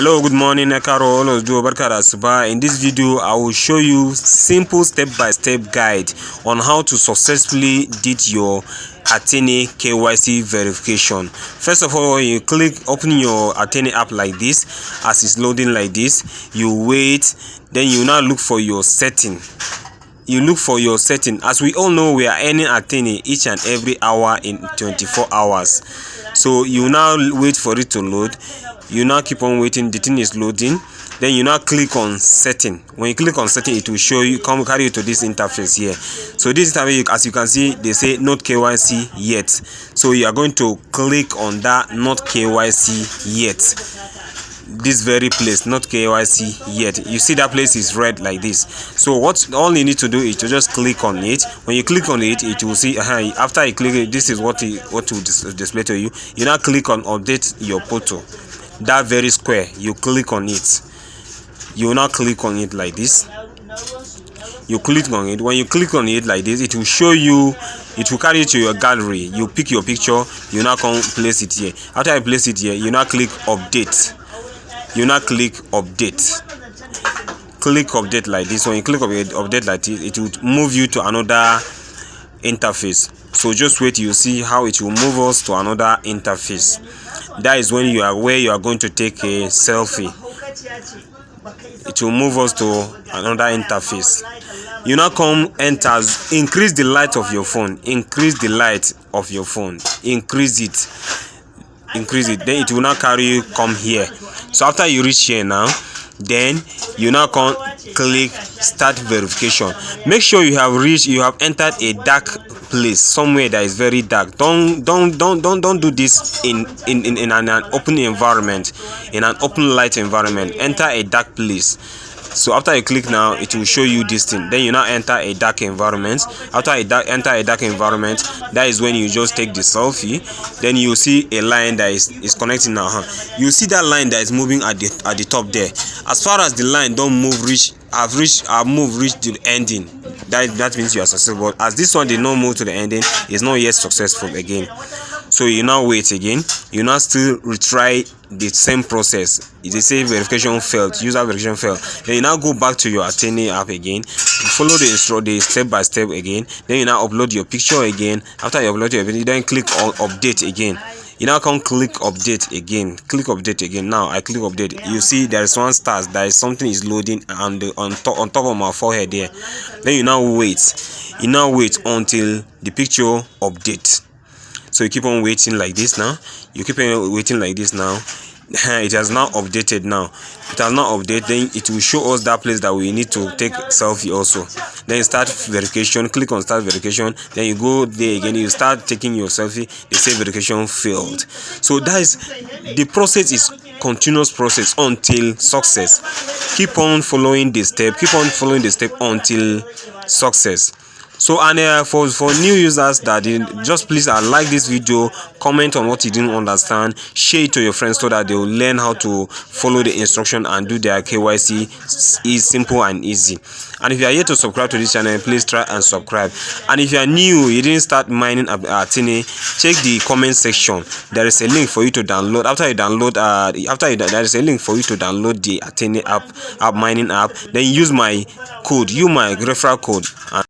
Hello, good morning, Ekaro, AzZubair. In this video, I will show you simple step-by-step guide on how to successfully did your Athene KYC verification. First of all, you open your Athene app like this. As it's loading like this, you wait, then you now look for your setting. As we all know, we are earning Athene each and every hour in 24 hours. So you now wait for it to load. You now keep on waiting, the thing is loading. Then you now click on setting. When you click on setting, it will show you, carry you to this interface here. So this interface, as you can see, they say not KYC yet. So you are going to click on that not KYC yet. This very place, not KYC yet. You see that place is red like this. So all you need to do is to just click on it. When you click on it, it will see after you click it, this is what will display to you. You now click on update your photo. That very square, you click on it. You will now click on it like this. You click on it. When you click on it like this, it will show you, it will carry you to your gallery. You pick your picture, you now come place it here. After I place it here, you now click update. You now click update. Click update like this. When you click update like this, it will move you to another interface. So just wait, you see how it will move us to another interface. That is when you are where you are going to take a selfie. It will move us to another interface. You now come enter, increase the light of your phone. Increase the light of your phone. Increase it. Then it will now carry you come here. So after you reach here now, then you now come click start verification. Make sure you have entered a dark place, somewhere that is very dark. Don't do this in an open environment, in an open light environment. Enter a dark place. So after you click now, it will show you this thing. Then you now enter a dark environment. After enter a dark environment, that is when you just take the selfie. Then you see a line that is connecting now. You see that line that is moving at the top there. As far as the line don't move, I've reached the ending. That means you are successful. As this one did not move to the ending, it's not yet successful again. So you now wait again. You now still retry the same process. They say verification failed, user verification failed. Then you now go back to your Athene app again. You follow the step by step again. Then you now upload your picture again. After you upload your video, then click on update again. You now come click update again. Click update again. Now I click update. You see there is one star. There is something is loading on top of my forehead there. Then you now wait. You now wait until the picture update. So you keep on waiting like this now. You keep on waiting like this now. It has now updated now. It has now updated. Then it will show us that place that we need to take selfie also. Then start verification. Click on start verification. Then you go there again. You start taking your selfie. They say verification failed. So that is the process. Is continuous process until success. Keep on following the step. Keep on following the step until success. So and for new users that just please like this video, comment on what you didn't understand, share it to your friends so that they will learn how to follow the instruction and do their KYC. Is simple and easy. And if you are yet to subscribe to this channel, please try and subscribe. And if you are new, you didn't start mining Athene, check the comment section. There is a link for you to download. After you download, there is a link for you to download the Athene app mining app. Then use my code, my referral code.